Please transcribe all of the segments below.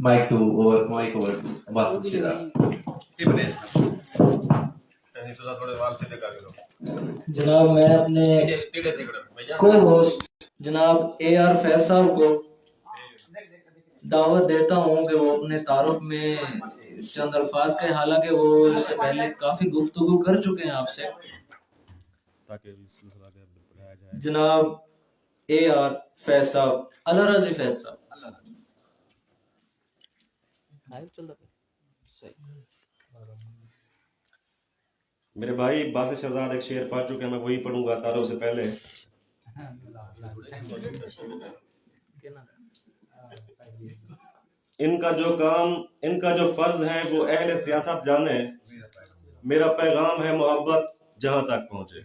Mic to over, mic over to bas şeyler. ابن یعنی سزا تھوڑے وال سیدھے کر لو. جناب میں اپنے ٹیڑے دیکھڑے بھیا کو ہوسٹ جناب اے آر فیض صاحب کو دعوت دیتا ہوں کہ وہ اپنے تعارف میں چند الفاظ کے، حالانکہ وہ اس سے پہلے کافی گفتگو کر چکے ہیں آپ سے. تاکہ اس سلسلہ کے بڑھایا جائے. جناب اے آر فیض صاحب، اللہ راضی فیض صاحب. میرے بھائی باسط شہزاد ایک شعر پڑھ چکے ہیں، میں وہی پڑھوں گا تعارف سے پہلے. ان کا جو کام، ان کا جو فرض ہے وہ اہل سیاست جانے، میرا پیغام ہے محبت جہاں تک پہنچے.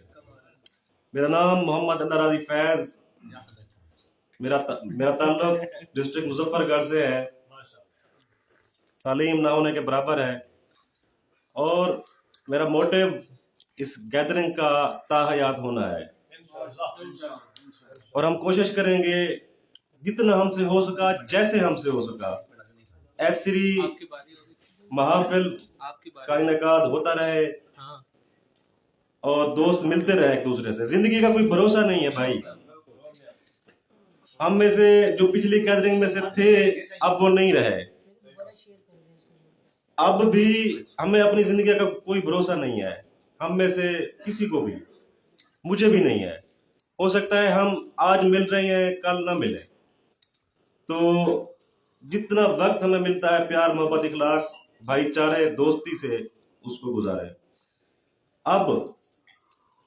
میرا نام محمد اللہ راضی فیض، میرا تعلق ڈسٹرکٹ مظفر گڑھ سے ہے، تعلیم نہ ہونے کے برابر ہے، اور میرا موٹیو اس گیدرنگ کا تاحیات ہونا ہے. اور ہم کوشش کریں گے جتنا ہم سے ہو سکا، جیسے ہم سے ہو سکا، ایسی محافل کا انعقاد ہوتا رہے اور دوست ملتے رہے ایک دوسرے سے. زندگی کا کوئی بھروسہ نہیں ہے بھائی. ہم میں سے جو پچھلی گیدرنگ میں سے تھے اب وہ نہیں رہے. اب بھی ہمیں اپنی زندگی کا کوئی بھروسہ نہیں ہے، ہم میں سے کسی کو بھی، مجھے بھی نہیں ہے. ہو سکتا ہے ہم آج مل رہے ہیں کل نہ ملے. تو جتنا وقت ہمیں ملتا ہے پیار محبت اخلاق بھائی چارے دوستی سے اس کو گزارے. اب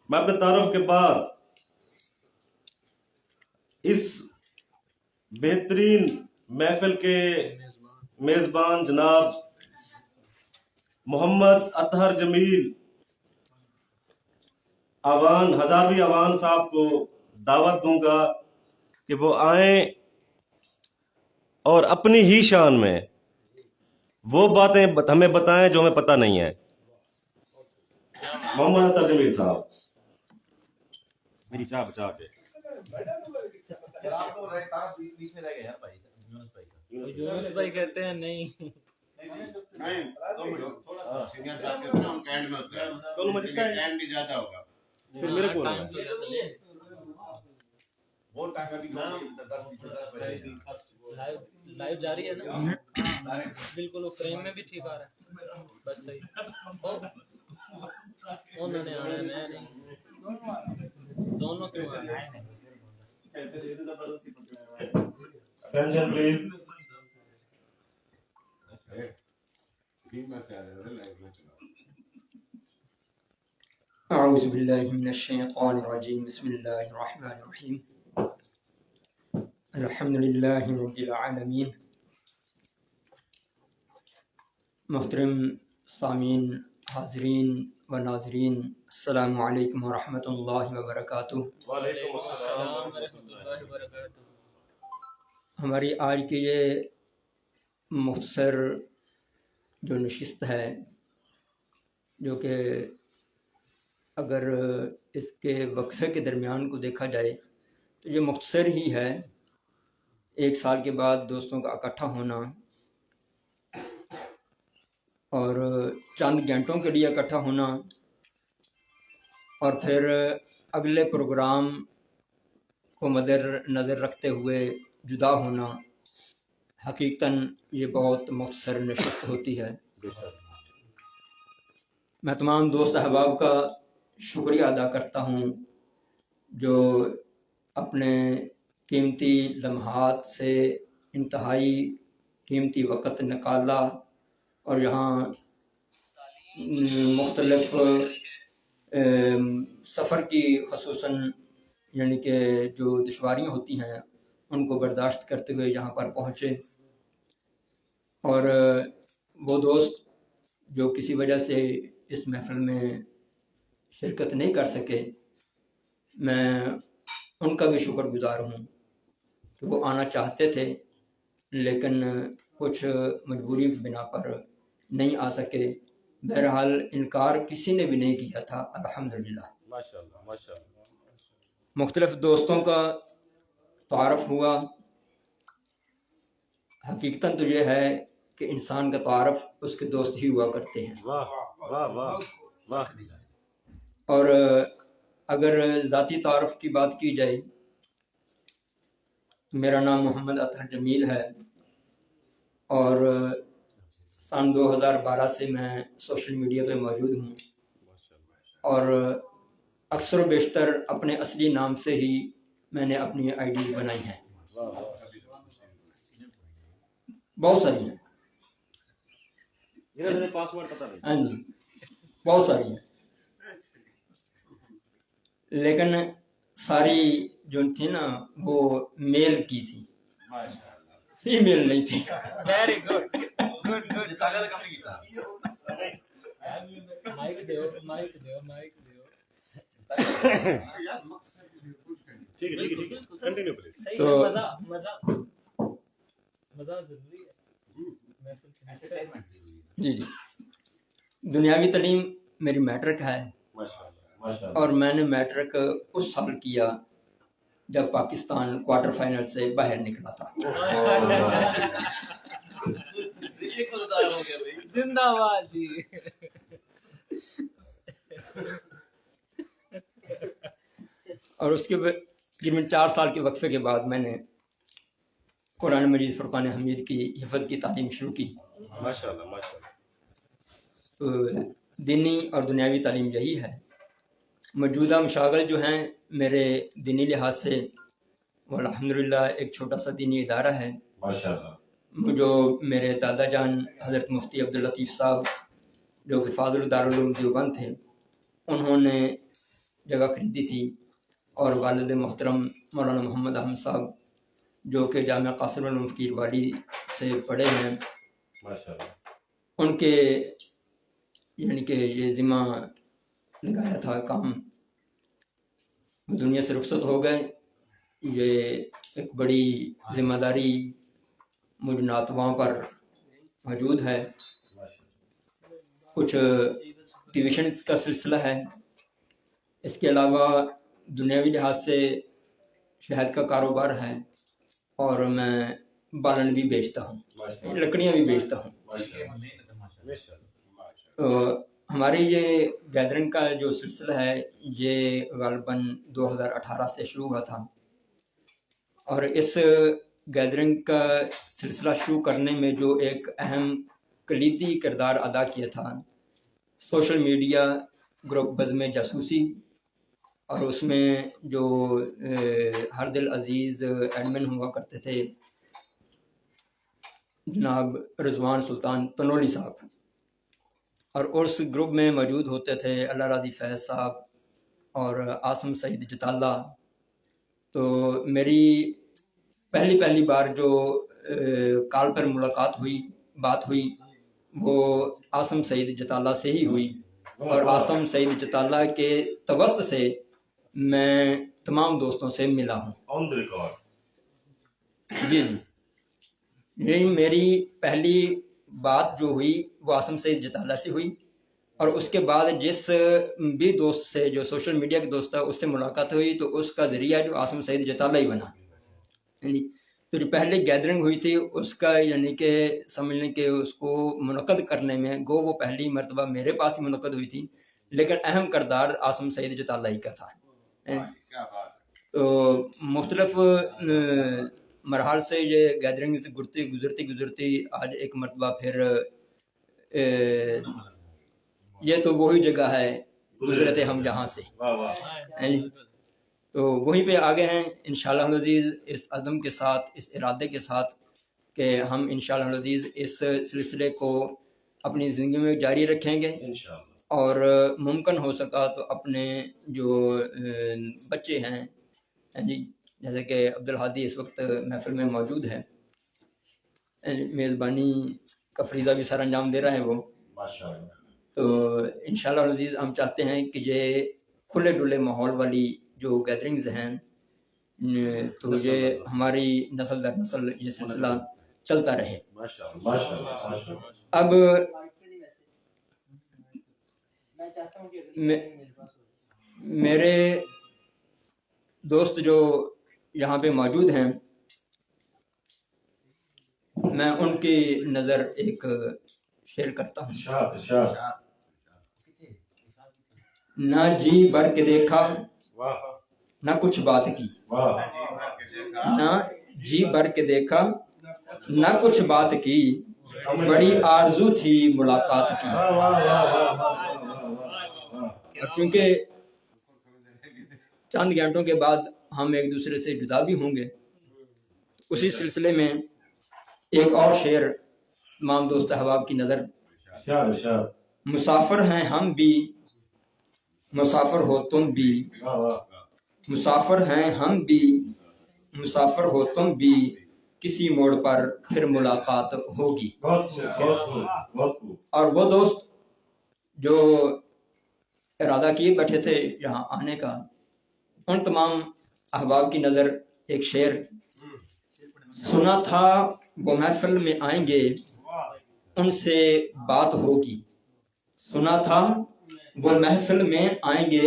میں اپنے تعارف کے بعد اس بہترین محفل کے میزبان جناب محمد اطہر جمیل آوان ہزاروی آوان صاحب کو دعوت دوں گا کہ وہ آئیں اور اپنی ہی شان میں وہ باتیں ہمیں بتائیں جو ہمیں پتہ نہیں ہے. محمد اطہر جمیل صاحب، میری چاہ بچا کے. یونس بھائی کہتے ہیں نہیں. پھر میرے کو لائیو جاری ہے نا، بالکل وہ فریم میں بھی ٹھیک آ رہا ہے، بس صحیح. انہوں نے آنا ہے، میں نہیں، دونوں کیوں آ رہے ہیں. Attention please. اعوذ باللہ من الشیطان الرجیم، بسم اللہ الرحمن الرحیم. الحمد للہ رب العالمین. محترم سامعین، حاضرین و ناظرین، السلام علیکم ورحمۃ اللہ وبرکاتہ. وعلیکم السلام ورحمۃ اللہ وبرکاتہ. ہماری آج کی یہ مختصر جو نشست ہے، جو کہ اگر اس کے وقفے کے درمیان کو دیکھا جائے تو یہ مختصر ہی ہے. ایک سال کے بعد دوستوں کا اکٹھا ہونا اور چند گھنٹوں کے لیے اکٹھا ہونا اور پھر اگلے پروگرام کو مد نظر رکھتے ہوئے جدا ہونا، حقیقتاً یہ بہت مختصر نشست ہوتی ہے. میں تمام دوست احباب کا شکریہ ادا کرتا ہوں جو اپنے قیمتی لمحات سے انتہائی قیمتی وقت نکالا اور یہاں مختلف سفر کی خصوصاً یعنی کہ جو دشواریاں ہوتی ہیں ان کو برداشت کرتے ہوئے یہاں پر پہنچے. اور وہ دوست جو کسی وجہ سے اس محفل میں شرکت نہیں کر سکے، میں ان کا بھی شکر گزار ہوں کہ وہ آنا چاہتے تھے لیکن کچھ مجبوری کی بنا پر نہیں آ سکے. بہرحال انکار کسی نے بھی نہیں کیا تھا، الحمدللہ. ماشاءاللہ ماشاءاللہ. مختلف دوستوں کا تعارف ہوا. حقیقتاً تو یہ ہے کہ انسان کا تعارف اس کے دوست ہی ہوا کرتے ہیں. واہ واہ واہ واہ. اور اگر ذاتی تعارف کی بات کی جائے، میرا نام محمد اطہر جمیل ہے اور سن 2012 سے میں سوشل میڈیا پہ موجود ہوں، اور اکثر و بیشتر اپنے اصلی نام سے ہی میں نے اپنی آئی ڈی بنائی ہیں. بہت ساری ہیں. ہاں جی، بہت ساری ہیں، لیکن ساری جو تھی نا وہ میل کی تھی، فیمیل نہیں تھی. Very good good good. ٹھیک ہے ٹھیک ہے ٹھیک ہے، کنٹینیو پلیز. تو مزہ ضروری ہے. جی جی، دنیاوی تعلیم میری میٹرک ہے، اور میں نے میٹرک اس سال کیا جب پاکستان کوارٹر فائنل سے باہر نکلا تھا. زندہ باد جی. اور اس کے تقریباً 4 سال کے وقفے کے بعد میں نے قرآن مجید فرقان حمید کی حفظ کی تعلیم شروع کی. ماشاءاللہ ماشاءاللہ. تو دینی اور دنیاوی تعلیم یہی ہے. موجودہ مشاغل جو ہیں میرے دینی لحاظ سے، وہ الحمدللہ ایک چھوٹا سا دینی ادارہ ہے جو میرے دادا جان حضرت مفتی عبداللطیف صاحب جو کہ فاضل الدارالعلوم دیوبند تھے، انہوں نے جگہ خریدی تھی، اور والد محترم مولانا محمد احمد صاحب جو کہ جامعہ قاسم المفقیر والی سے پڑھے ہیں، ان کے یعنی کہ یہ ذمہ لگایا تھا کام. دنیا سے رخصت ہو گئے. یہ ایک بڑی ذمہ داری مجھ ناتواں پر موجود ہے. کچھ ٹیوشن کا سلسلہ ہے، اس کے علاوہ دنیاوی لحاظ سے شہد کا کاروبار ہے، اور میں بالن بھی بیچتا ہوں، لکڑیاں بھی بیچتا ہوں. تو ہماری یہ گیدرنگ کا جو سلسلہ ہے یہ غالباً 2018 سے شروع ہوا تھا، اور اس گیدرنگ کا سلسلہ شروع کرنے میں جو ایک اہم کلیدی کردار ادا کیا تھا، سوشل میڈیا گروپ بزم جاسوسی، اور اس میں جو ہر دل عزیز ایڈمن ہوا کرتے تھے جناب رضوان سلطان تنولی صاحب، اور اس گروپ میں موجود ہوتے تھے اللہ راضی فیض صاحب اور عاصم سعید جتالہ. تو میری پہلی بار جو کال پر ملاقات ہوئی، بات ہوئی، وہ عاصم سعید جتالہ سے ہی ہوئی، اور عاصم سعید جتالہ کے توسط سے میں تمام دوستوں سے ملا ہوں. آن دی ریکارڈ. جی جی، یہی میری پہلی بات جو ہوئی وہ عاصم سعید جتالہ سے ہوئی، اور اس کے بعد جس بھی دوست سے جو سوشل میڈیا کے دوست تھا اس سے ملاقات ہوئی تو اس کا ذریعہ جو عاصم سعید جتالہ ہی بنا. تو جو پہلے گیدرنگ ہوئی تھی اس کا یعنی کہ سمجھ لیں کہ اس کو منعقد کرنے میں گو وہ پہلی مرتبہ میرے پاس ہی منعقد ہوئی تھی، لیکن اہم کردار عاصم سعید جتالہ ہی کا تھا. تو مختلف مراحل سے یہ گیدرنگ گزرتی آج ایک مرتبہ پھر یہ تو وہی جگہ ہے گزرتے ہم جہاں سے، تو وہیں پہ آگے ہیں انشاءاللہ العزیز، اس عزم کے ساتھ، اس ارادے کے ساتھ کہ ہم انشاءاللہ العزیز اس سلسلے کو اپنی زندگی میں جاری رکھیں گے، اور ممکن ہو سکا تو اپنے جو بچے ہیں جی، جیسے کہ عبدالحادی اس وقت محفل میں موجود ہے، میزبانی کا فریضہ بھی سر انجام دے رہا ہے وہ، تو انشاءاللہ العزیز ہم چاہتے ہیں کہ یہ کھلے ڈلے ماحول والی جو گیدرنگز ہیں تو یہ ہماری نسل در نسل یہ سلسلہ چلتا رہے. اب میرے دوست جو یہاں پہ موجود ہیں میں ان کی نظر ایک شعر کرتا ہوں. نہ جی بھر کے دیکھا نہ کچھ بات کی، نہ جی بھر کے دیکھا نہ کچھ بات کی، بڑی آرزو تھی ملاقات کی. اور چونکہ چند گھنٹوں کے بعد ہم ایک دوسرے سے جدا بھی ہوں گے، اسی سلسلے میں ایک اور شعر تمام دوست احباب کی نظر. مسافر ہیں ہم بھی، مسافر ہو تم بھی، مسافر ہیں ہم بھی، مسافر ہو تم بھی، کسی موڑ پر پھر ملاقات ہوگی. اور وہ دوست جو ارادہ کیے بیٹھے تھے یہاں آنے کا، ان تمام احباب کی نظر ایک شعر. سنا تھا وہ محفل میں آئیں گے، ان سے بات ہوگی. سنا تھا وہ محفل میں آئیں گے،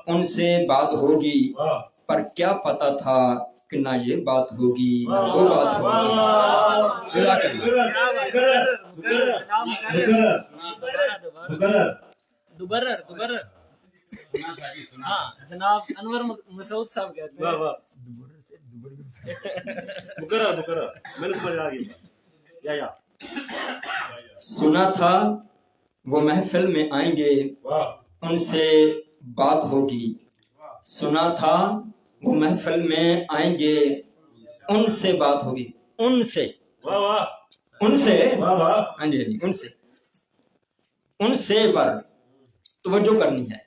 ان سے بات ہوگی، پر کیا پتا تھا کہ نہ یہ بات ہوگی نہ وہ بات ہوگی. دوبرر ہاں جناب انور مسعود صاحب کہتے ہیں. سنا تھا وہ محفل میں آئیں گے، ان سے بات ہوگی. سنا تھا وہ محفل میں آئیں گے، ان سے بات ہوگی. ان سے ہاں جی ان سے پر توجہ کرنی ہے.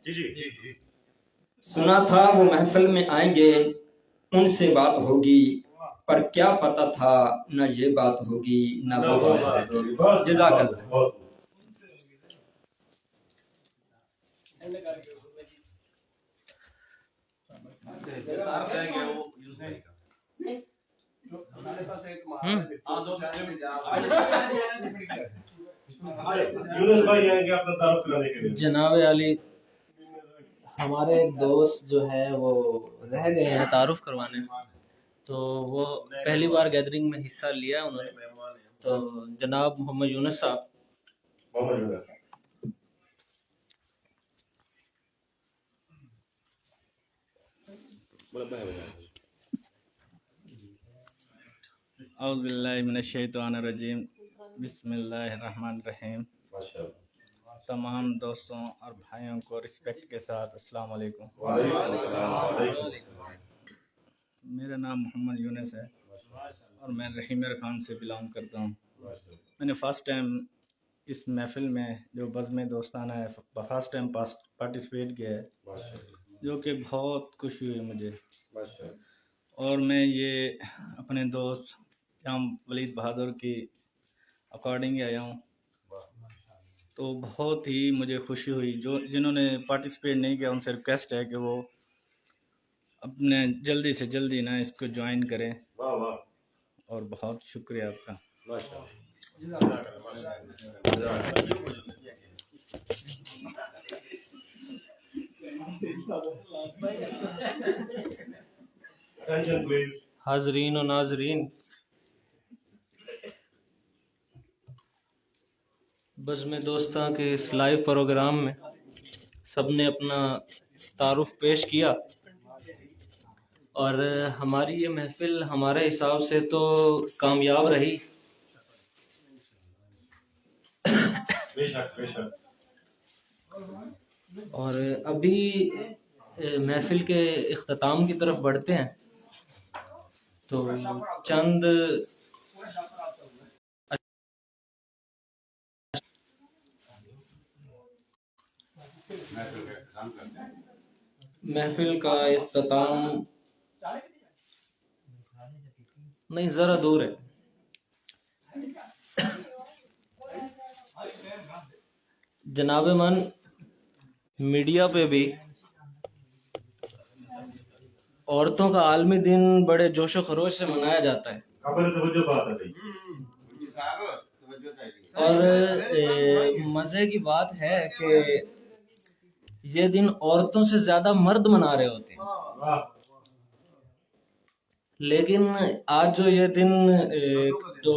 سنا تھا وہ محفل میں آئیں گے، ان سے بات ہوگی، پر کیا پتا تھا نہ یہ بات ہوگی نہ وہ بات ہوگی. جزاک اللہ. جناب علی، ہمارے ایک دوست جو ہے وہ رہ گئے ہیں تعارف کروانے، تو وہ پہلی بار گیدرنگ میں حصہ لیا ہے انہوں نے. تو جناب محمد یونس صاحب. اعوذ باللہ من الشیطان الرجیم، بسم اللہ الرحمن الرحیم. تمام دوستوں اور بھائیوں کو رسپیکٹ کے ساتھ السلام علیکم. میرا نام محمد یونس ہے اور میں رحیمر خان سے بلانگ کرتا ہوں. میں نے فرسٹ ٹائم اس محفل میں جو بزم دوستانہ ہے فرسٹ ٹائم پارٹیسپیٹ کیا ہے، جو کہ بہت خوشی ہوئی مجھے. اور میں یہ اپنے دوست جام ولید بہادر کی اکارڈنگ آیا ہوں، تو بہت ہی مجھے خوشی ہوئی. جو جنہوں نے پارٹیسپیٹ نہیں کیا ان سے ریکویسٹ ہے کہ وہ اپنے جلدی سے جلدی نا اس کو جوائن کریں. اور بہت شکریہ آپ کا. حاضرین و ناظرین، بزم دوستاں کے اس لائیو پروگرام میں سب نے اپنا تعارف پیش کیا، اور ہماری یہ محفل ہمارے حساب سے تو کامیاب رہی. اور ابھی محفل کے اختتام کی طرف بڑھتے ہیں، تو چند محفل کا اختتام نہیں ذرا دور ہے. جناب من میڈیا پہ بھی عورتوں کا عالمی دن بڑے جوش و خروش سے منایا جاتا ہے، اور مزے کی بات ہے کہ یہ دن عورتوں سے زیادہ مرد منا رہے ہوتے ہیں. لیکن آج جو یہ دن جو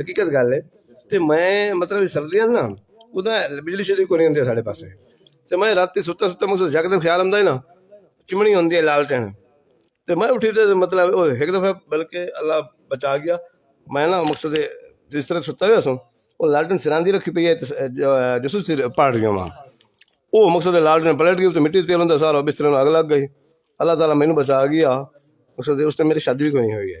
ਹਕੀਕਤ ਗੱਲ ਹੈ। ਤੇ ਮੈਂ ਮਤਲਬ ਸਰਦੀਆਂ ਨਾ ਉਹਦਾ ਬਿਜਲੀ ਸ਼ਿਜਲੀ ਕੋਈ ਨਹੀਂ ਹੁੰਦੀ ਸਾਡੇ ਪਾਸੇ, ਤੇ ਮੈਂ ਰਾਤੀ ਸੁੱਤਾ ਸੁੱਤਾ ਮਕਸਦ ਜਗਦਮ ਖਿਆਲ ਆਉਂਦਾ ਹੈ ਨਾ ਚਿਮਣੀ ਹੁੰਦੀ ਹੈ ਲਾਲਟਣ, ਤੇ ਮੈਂ ਉੱਠੀ ਤੇ ਮਤਲਬ ਉਹ ਇੱਕ ਦਫਾ ਬਲਕਿ ਅੱਲਾ ਬਚਾ ਗਿਆ ਮੈਂ ਨਾ ਮਕਸਦ ਜਿਸ ਤਰ੍ਹਾਂ ਸੁੱਤਾ ਹੋਇਆ ਸੋ ਉਹ ਲਾਲਟਣ ਸਿਰਾਂ ਦੀ ਰੱਖੀ ਪਈ ਹੈ ਜਿਸ ਸਿਰ ਪਾੜ ਗਿਆ ਵਾਂ ਉਹ ਮਕਸਦ ਲਾਲਟਣ ਪਲਟ ਗਈ ਤੇ ਮਿੱਟੀ ਤੇਲ ਹੁੰਦਾ ਸਾਰਾ ਬਿਸਤਰੇ ਨੂੰ ਅੱਗ ਲੱਗ ਗਈ। ਅੱਲਾਹ ਤਾਲਾ ਮੈਨੂੰ ਬਚਾ ਗਿਆ। ਮਕਸਦ ਉਸ ਤੇ ਮੇਰੀ ਸ਼ਾਦੀ ਵੀ ਕੋਈ ਨਹੀਂ ਹੋਈ ਹੈ।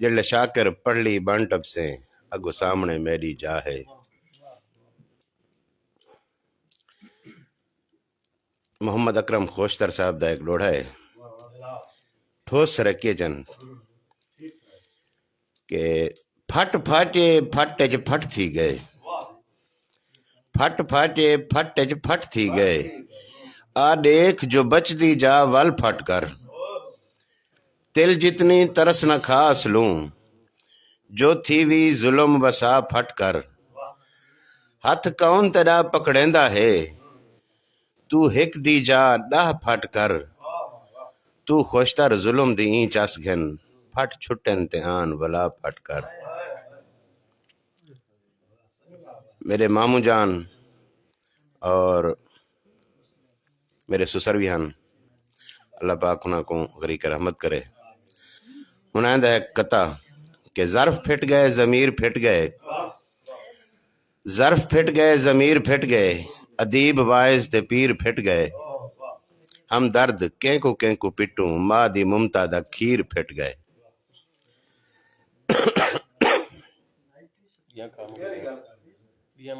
جل شاکر پڑھ لی بن ٹپ سے اگو سامنے میری جا ہے. محمد اکرم خوشتر صاحب دا ایک لوڑا ہے ٹھوس سرکیے چن کہ پھٹ پھاٹے پھٹ چ پھٹ تھی گئے پھٹ پھاٹے پھٹ چ پھٹ تھی گئے آ دیکھ جو بچ دی جا ول پھٹ کر تل جتنی ترس نہ کھاس لوں جو تھی وی ظلم وسا پھٹ کر ہتھ کون تیرا پکڑیندا ہے تو ہک دی جا ڈاہ پھٹ کر تو خوشتر ظلم دی این چس گھن پھٹ چھٹن تے آن ولا پھٹ کر. میرے ماموں جان اور میرے سسر بھی ہن اللہ پاک انہاں کو غریق رحمت کرے. ہن ہے قطع کہ ظرف پھٹ گئے ضمیر پھٹ گئے ظرف پھٹ گئے ضمیر پھٹ گئے ادیب وائز تے پیر پھٹ گئے ہم درد کہیں کو پٹوں ماں دی ممتا دا کھیر پھٹ گئے. بیا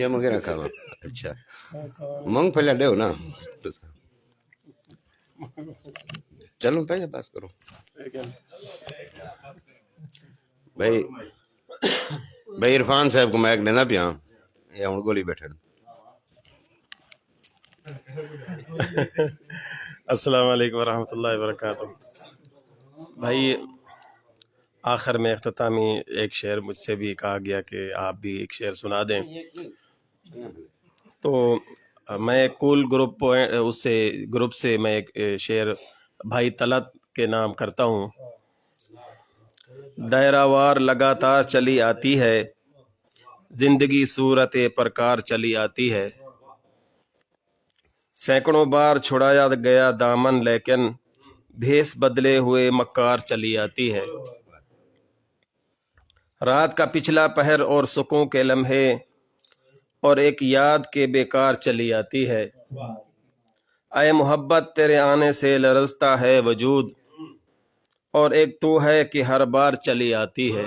مغیرہ کھاوا اچھا مونگ پھلیا ڈیو نا چلو پہلے پاس کرو بھائی عرفان صاحب کو میک دینا پیا یا ہوں گولی بیٹھے. السلام علیکم ورحمۃ اللہ وبرکاتہ. بھائی آخر میں اختتامی ایک شعر مجھ سے بھی کہا گیا کہ آپ بھی ایک شعر سنا دیں تو میں کول گروپ سے میں ایک شعر بھائی طلعت کے نام کرتا ہوں. دائرہ وار لگاتار چلی آتی ہے زندگی صورت پرکار چلی آتی ہے سینکڑوں بار چھڑایا گیا دامن لیکن بھیس بدلے ہوئے مکار چلی آتی ہے. رات کا پچھلا پہر اور سکوں کے لمحے اور ایک یاد کے بیکار چلی آتی ہے. اے محبت تیرے آنے سے لرزتا ہے وجود اور ایک تو ہے کہ ہر بار چلی آتی ہے.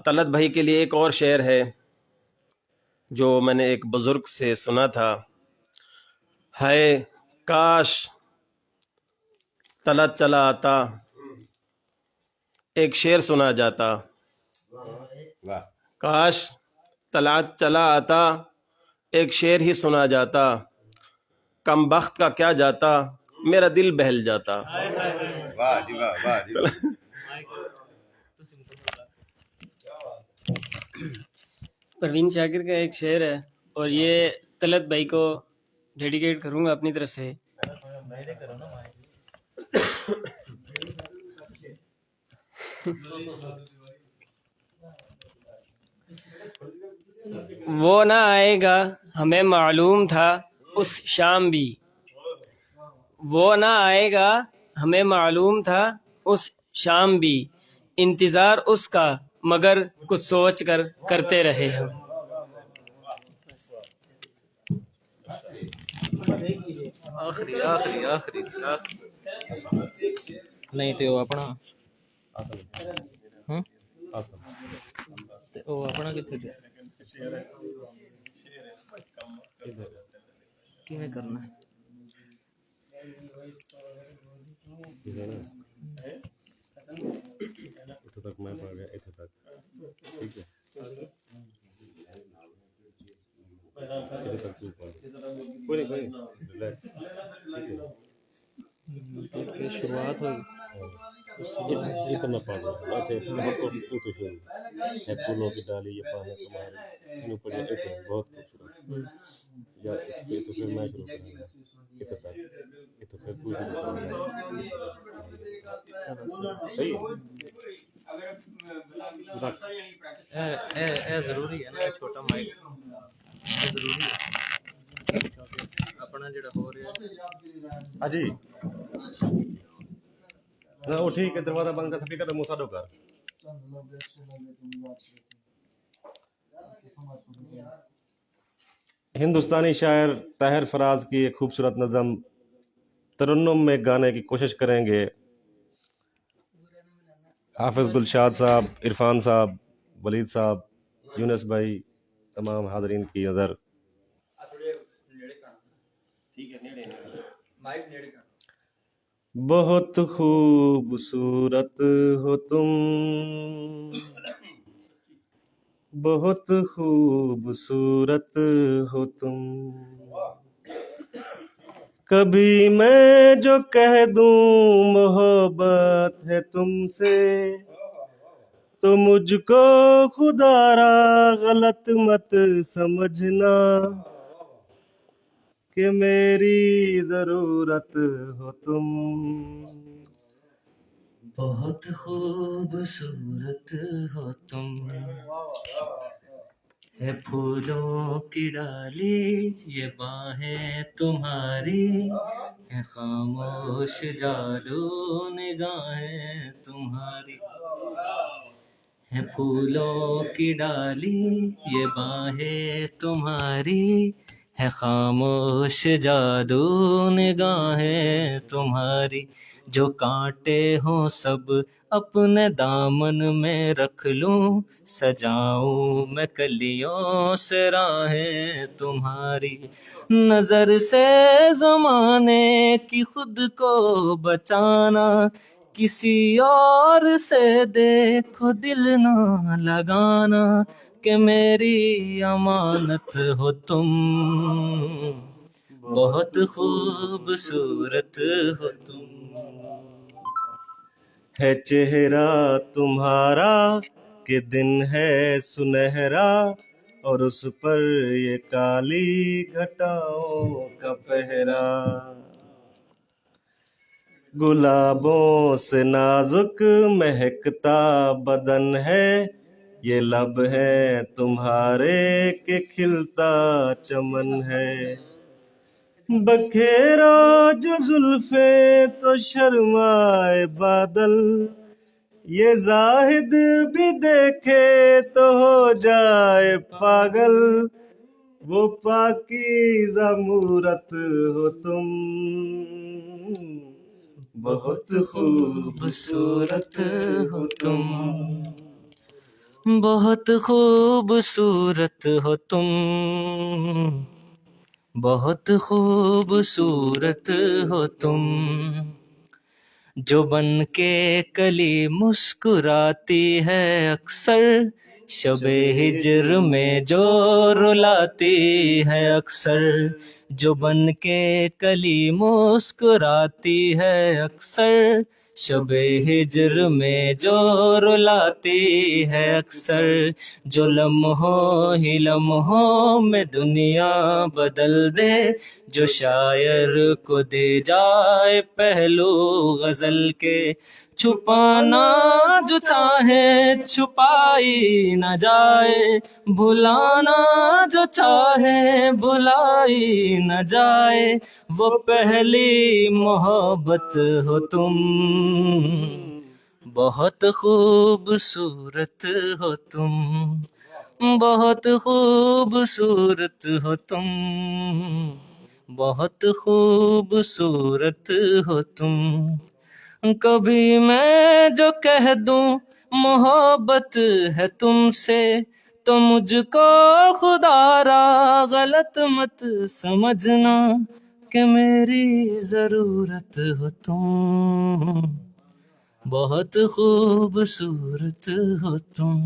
طلعت بھائی کے لیے ایک اور شعر ہے جو میں نے ایک بزرگ سے سنا تھا. ہے کاش طلعت چلا آتا ایک شعر سنا جاتا کاش طلعت چلا آتا ایک شعر ہی سنا جاتا کم بخت کا کیا جاتا میرا دل بہل جاتا. واہ جی واہ واہ جی پروین شاکر کا ایک شعر ہے اور یہ طلعت بھائی کو ڈیڈیکیٹ کروں گا اپنی طرف سے. وہ نہ آئے گا ہمیں معلوم تھا اس شام بھی وہ نہ آئے گا ہمیں معلوم تھا اس شام بھی انتظار اس کا مگر کچھ سوچ کر کرتے رہے ہم. آخری آخری آخری نہیں تو اپنا وہ اپنا کتنے کیویں کرنا ہے تک میں پڑ گیا اتنے تک ٹھیک ہے کوئی نہیں شروعات ہوگی اتنا پڑ رہا ہے پھولوں کی ڈالی یہ پانے تمہاری پڑے بہت خوبصورت یا یہ تو پھر میں شروع کروں گا اتنے تک یہ تو پھر تو شروع کروں گا صحیح ضروری ہے نا چھوٹا مائک ضروری ہے اپنا جڑا ہو رہا ہاں جی وہ ٹھیک ہے دروازہ بند کر سکے تو مساڈو کر. ہندوستانی شاعر طاہر فراز کی ایک خوبصورت نظم ترنم میں گانے کی کوشش کریں گے حافظ گلشاد صاحب، عرفان صاحب، ولید صاحب، یونس بھائی، تمام حاضرین کی نظر بہت خوبصورت ہو تم، بہت خوبصورت ہو تم، کبھی میں جو کہہ دوں محبت ہے تم سے تو مجھ کو خدا را غلط مت سمجھنا کہ میری ضرورت ہو تم. بہت خوبصورت ہو تم، ہے پھولوں کی ڈالی یہ باہیں تمہاری، ہے خاموش جادو نگاہیں تمہاری، ہے پھولوں کی ڈالی یہ باہیں تمہاری، ہے خاموش جادو نگاہیں تمہاری، جو کانٹے ہوں سب اپنے دامن میں رکھ لوں، سجاؤں میں کلیوں سے راہیں تمہاری، نظر سے زمانے کی خود کو بچانا، کسی اور سے دیکھو دل نہ لگانا، کہ میری امانت ہو تم، بہت خوبصورت ہو تم. ہے چہرہ تمہارا کہ دن ہے سنہرا، اور اس پر یہ کالی گھٹاؤں کا پہرا، گلابوں سے نازک مہکتا بدن ہے، یہ لب ہے تمہارے کہ کھلتا چمن ہے، بکھیرا جو زلفیں تو شرمائے بادل، یہ زاہد بھی دیکھے تو ہو جائے پاگل، وہ پاکیزہ مورت ہو تم، بہت خوبصورت ہو تم، بہت خوبصورت ہو تم، بہت خوبصورت ہو تم، جو بن کے کلی مسکراتی ہے اکثر، شب ہجر میں جو رلاتی ہے اکثر، جو بن کے کلی مسکراتی ہے اکثر، شب ہجر میں جو رلاتی ہے اکثر، جو لمحوں ہی لمحوں میں دنیا بدل دے، جو شاعر کو دے جائے پہلو غزل کے، چھپانا جو چاہے چھپائی نہ جائے، بھلانا جو چاہے بھلائی نہ جائے، وہ پہلی محبت ہو تم، بہت خوبصورت ہو تم، بہت خوبصورت ہو تم، بہت خوبصورت ہو تم، کبھی میں جو کہہ دوں محبت ہے تم سے تو مجھ کو خدا را غلط مت سمجھنا کہ میری ضرورت ہو تم، بہت خوبصورت ہو تم.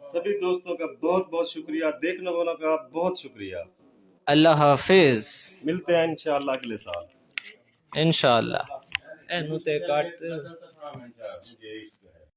سبھی دوستوں کا بہت بہت شکریہ، دیکھنے والوں کا بہت شکریہ. اللہ حافظ. ملتے ہیں انشاءاللہ اگلے سال انشاءاللہ.